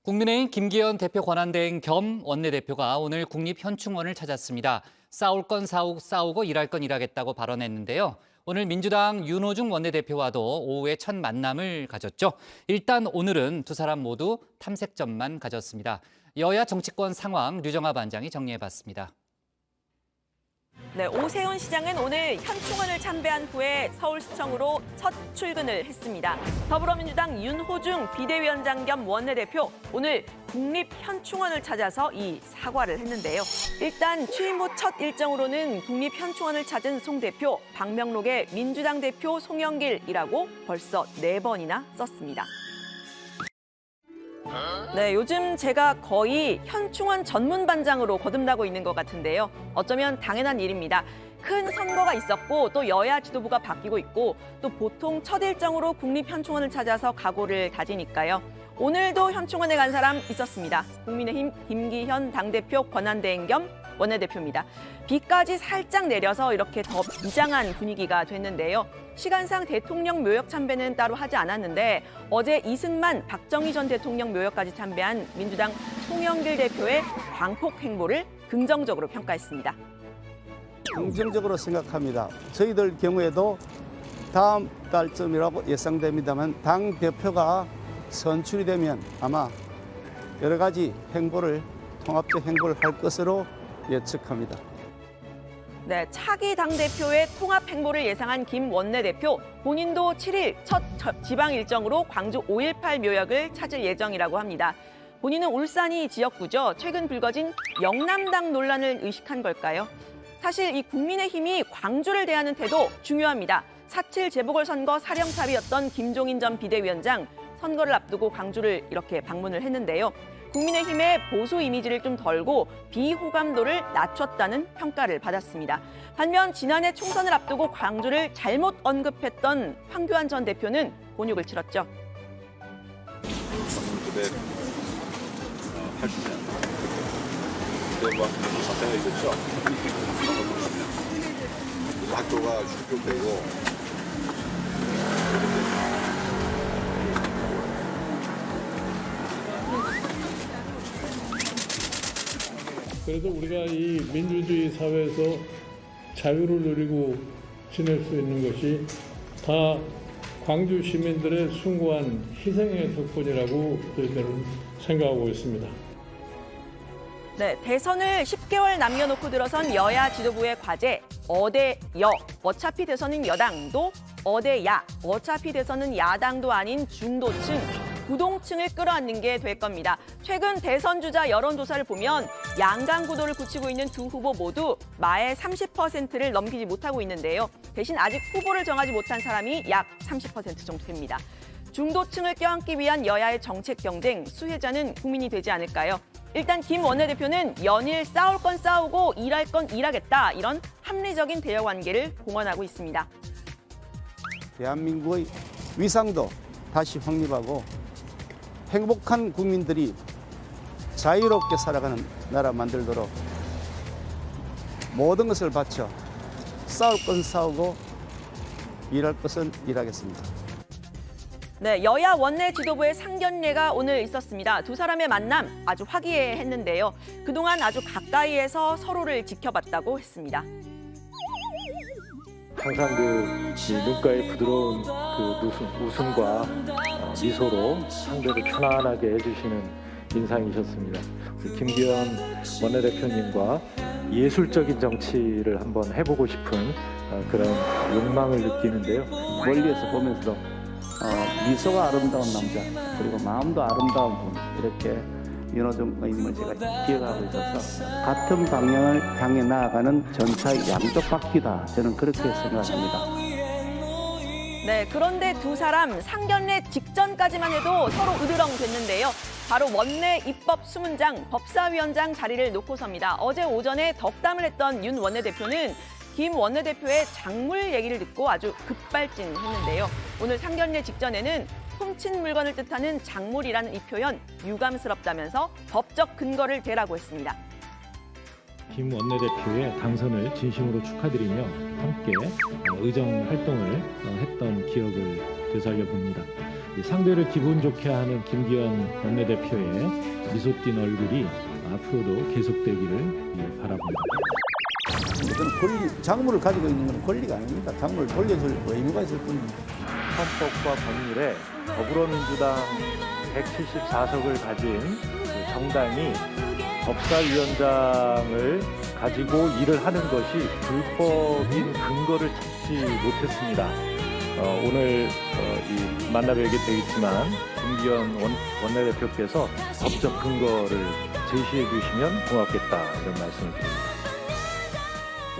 국민의힘 김기현 대표 권한대행 겸 원내대표가 오늘 국립현충원을 찾았습니다. 싸울 건 싸우고 일할 건 일하겠다고 발언했는데요. 오늘 민주당 윤호중 원내대표와도 오후에 첫 만남을 가졌죠. 일단 오늘은 두 사람 모두 탐색전만 가졌습니다. 여야 정치권 상황 류정아 반장이 정리해봤습니다. 네, 오세훈 시장은 오늘 현충원을 참배한 후에 서울시청으로 첫 출근을 했습니다. 더불어민주당 윤호중 비대위원장 겸 원내대표 오늘 국립현충원을 찾아서 이 사과를 했는데요. 일단 취임 후 첫 일정으로는 국립현충원을 찾은 송 대표, 방명록에 민주당 대표 송영길이라고 벌써 4번이나 썼습니다. 네, 요즘 제가 거의 현충원 전문 반장으로 거듭나고 있는 것 같은데요. 어쩌면 당연한 일입니다. 큰 선거가 있었고 또 여야 지도부가 바뀌고 있고 또 보통 첫 일정으로 국립현충원을 찾아서 각오를 다지니까요. 오늘도 현충원에 간 사람 있었습니다. 국민의힘 김기현 당대표 권한대행 겸 원내대표입니다. 비까지 살짝 내려서 이렇게 더 비장한 분위기가 됐는데요. 시간상 대통령 묘역 참배는 따로 하지 않았는데 어제 이승만, 박정희 전 대통령 묘역까지 참배한 민주당 송영길 대표의 광폭 행보를 긍정적으로 평가했습니다. 긍정적으로 생각합니다. 저희들 경우에도 다음 달쯤이라고 예상됩니다만 당 대표가 선출이 되면 아마 여러 가지 행보를 통합적 행보를 할 것으로 예측합니다. 네, 차기 당대표의 통합 행보를 예상한 김 원내대표, 본인도 7일 첫 지방 일정으로 광주 5.18 묘역을 찾을 예정이라고 합니다. 본인은 울산이 지역구죠. 최근 불거진 영남당 논란을 의식한 걸까요? 사실 이 국민의힘이 광주를 대하는 태도 중요합니다. 4.7 재보궐선거 사령탑이었던 김종인 전 비대위원장, 선거를 앞두고 광주를 이렇게 방문을 했는데요. 국민의힘의 보수 이미지를 좀 덜고 비호감도를 낮췄다는 평가를 받았습니다. 반면 지난해 총선을 앞두고 광주를 잘못 언급했던 황교안 전 대표는 곤욕을 치렀죠. 1980년 그때와 사태가 있었죠. 학교가 축적되고 그래서 우리가 이 민주주의 사회에서 자유를 누리고 지낼 수 있는 것이 다 광주 시민들의 숭고한 희생의 덕분이라고 저희들은 생각하고 있습니다. 네, 대선을 10개월 남겨놓고 들어선 여야 지도부의 과제, 어대 여. 어차피 대선은 여당도, 어대 야. 어차피 대선은 야당도 아닌 중도층, 구동층을 끌어안는 게 될 겁니다. 최근 대선 주자 여론조사를 보면 양강 구도를 굳히고 있는 두 후보 모두 마의 30%를 넘기지 못하고 있는데요. 대신 아직 후보를 정하지 못한 사람이 약 30% 정도 됩니다. 중도층을 껴안기 위한 여야의 정책 경쟁, 수혜자는 국민이 되지 않을까요? 일단 김 원내대표는 연일 싸울 건 싸우고 일할 건 일하겠다, 이런 합리적인 대여 관계를 공언하고 있습니다. 대한민국의 위상도 다시 확립하고 행복한 국민들이 자유롭게 살아가는 나라 만들도록 모든 것을 바쳐 싸울 건 싸우고 일할 것은 일하겠습니다. 네, 여야 원내 지도부의 상견례가 오늘 있었습니다. 두 사람의 만남 아주 화기애애했는데요. 그동안 아주 가까이에서 서로를 지켜봤다고 했습니다. 항상 이 눈가에 부드러운 웃음과 미소로 상대를 편안하게 해주시는 인상이셨습니다. 김기현 원내대표님과 예술적인 정치를 한번 해보고 싶은 그런 욕망을 느끼는데요. 멀리에서 보면서도 미소가 아름다운 남자, 그리고 마음도 아름다운 분, 이렇게 윤호중 의원님을 제가 기억하고 있어서 같은 방향을 향해 나아가는 전차의 양쪽 바퀴다, 저는 그렇게 생각합니다. 네, 그런데 두 사람 상견례 직전까지만 해도 서로 으드렁 됐는데요. 바로 원내 입법 수문장 법사위원장 자리를 놓고섭니다. 어제 오전에 덕담을 했던 윤 원내대표는 김 원내대표의 작물 얘기를 듣고 아주 급발진했는데요. 오늘 상견례 직전에는 훔친 물건을 뜻하는 작물이라는 이 표현 유감스럽다면서 법적 근거를 대라고 했습니다. 김 원내대표의 당선을 진심으로 축하드리며 함께 의정 활동을 했던 기억을 되살려 봅니다. 이 상대를 기분 좋게 하는 김기현 원내대표의 미소 띈 얼굴이 앞으로도 계속되기를 바랍니다. 이건 권리, 작물을 가지고 있는 건 권리가 아닙니다. 작물을 돌려줄 의무가 있을 뿐입니다. 헌법과 법률에 더불어민주당 174석을 가진 그 정당이 법사위원장을 가지고 일을 하는 것이 불법인 근거를 찾지 못했습니다. 오늘 이 만나뵙게 되겠지만 김기현 원내대표께서 법적 근거를 제시해 주시면 고맙겠다 이런 말씀을 드립니다.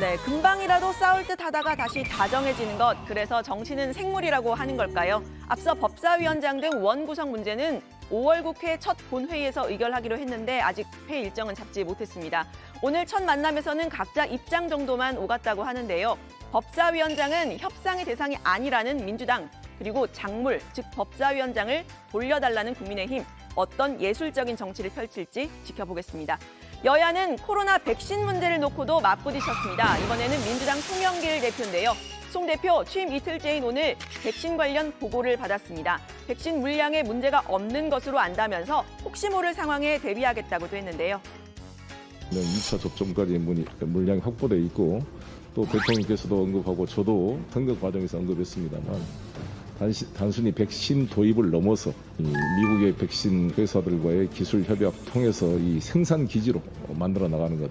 네, 금방이라도 싸울 듯 하다가 다시 다정해지는 것. 그래서 정치는 생물이라고 하는 걸까요? 앞서 법사위원장 등 원구성 문제는 5월 국회 첫 본회의에서 의결하기로 했는데 아직 회 일정은 잡지 못했습니다. 오늘 첫 만남에서는 각자 입장 정도만 오갔다고 하는데요. 법사위원장은 협상의 대상이 아니라는 민주당, 그리고 작물, 즉 법사위원장을 돌려달라는 국민의힘. 어떤 예술적인 정치를 펼칠지 지켜보겠습니다. 여야는 코로나 백신 문제를 놓고도 맞부딪혔습니다. 이번에는 민주당 송영길 대표인데요. 송 대표 취임 이틀째인 오늘 백신 관련 보고를 받았습니다. 백신 물량에 문제가 없는 것으로 안다면서 혹시 모를 상황에 대비하겠다고도 했는데요. 2차 접종까지 물량이 확보돼 있고 또 대통령께서도 언급하고 저도 선거 과정에서 언급했습니다만 단순히 백신 도입을 넘어서 이 미국의 백신 회사들과의 기술 협약 통해서 이 생산 기지로 만들어 나가는 것.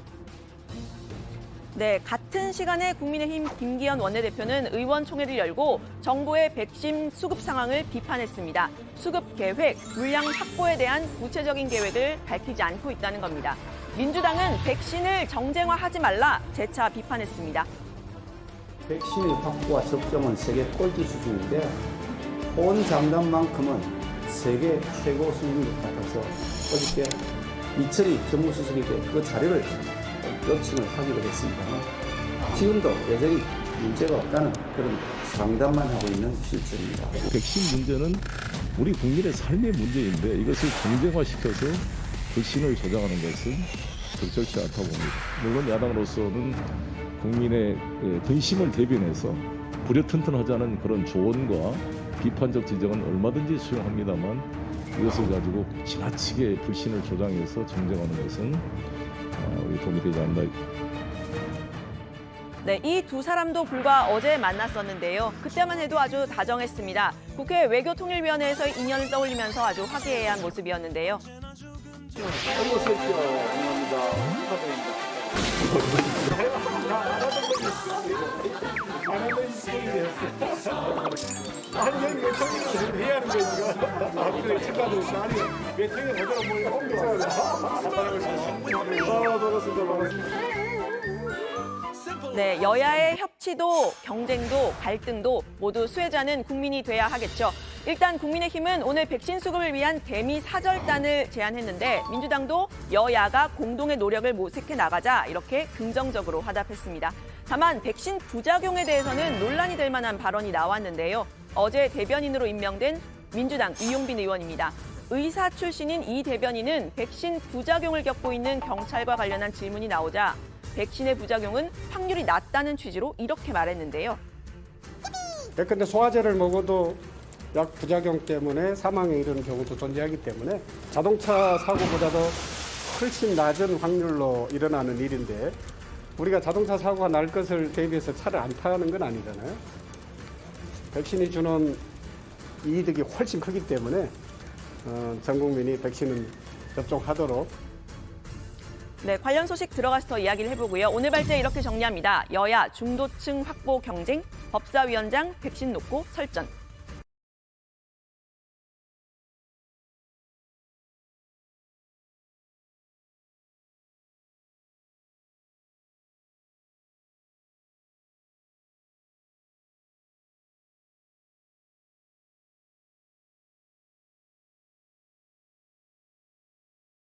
네, 같은 시간에 국민의힘 김기현 원내대표는 의원총회를 열고 정부의 백신 수급 상황을 비판했습니다. 수급 계획, 물량 확보에 대한 구체적인 계획을 밝히지 않고 있다는 겁니다. 민주당은 백신을 정쟁화하지 말라 재차 비판했습니다. 백신의 확보와 접종은 세계 꼴찌 수준인데 온 장단만큼은 세계 최고 수준인 것 같아서 어저께 이철희 정무수석에게 그 자료를 요청을 하기로 했습니다만 지금도 여전히 문제가 없다는 그런 상담만 하고 있는 실정입니다. 백신 문제는 우리 국민의 삶의 문제인데 이것을 정쟁화시켜서 백신을 조장하는 것은 적절치 않다고 봅니다. 물론 야당으로서는 국민의 근심을 대변해서 부려튼튼하자는 그런 조언과 비판적 지적은 얼마든지 수용합니다만 이것을 가지고 지나치게 불신을 조장해서 정쟁하는 것은 우리 도움이 되지 않나. 네, 이 두 사람도 불과 어제 만났었는데요. 그때만 해도 아주 다정했습니다. 국회 외교통일위원회에서의 인연을 떠올리면서 아주 화기애애한 모습이었는데요. 네, 여야의 협치도 경쟁도 갈등도 모두 수혜자는 국민이 돼야 하겠죠. 일단 국민의힘은 오늘 백신 수급을 위한 대미 사절단을 제안했는데 민주당도 여야가 공동의 노력을 모색해 나가자 이렇게 긍정적으로 화답했습니다. 다만 백신 부작용에 대해서는 논란이 될 만한 발언이 나왔는데요. 어제 대변인으로 임명된 민주당 이용빈 의원입니다. 의사 출신인 이 대변인은 백신 부작용을 겪고 있는 경찰과 관련한 질문이 나오자 백신의 부작용은 확률이 낮다는 취지로 이렇게 말했는데요. 예컨대 소화제를 먹어도 약 부작용 때문에 사망에 이르는 경우도 존재하기 때문에 자동차 사고보다도 훨씬 낮은 확률로 일어나는 일인데 우리가 자동차 사고가 날 것을 대비해서 차를 안 타는 건 아니잖아요. 백신이 주는 이득이 훨씬 크기 때문에 전 국민이 백신은 접종하도록. 네, 관련 소식 들어가서 더 이야기를 해보고요. 오늘 발제 이렇게 정리합니다. 여야 중도층 확보 경쟁, 법사위원장 백신 놓고 설전.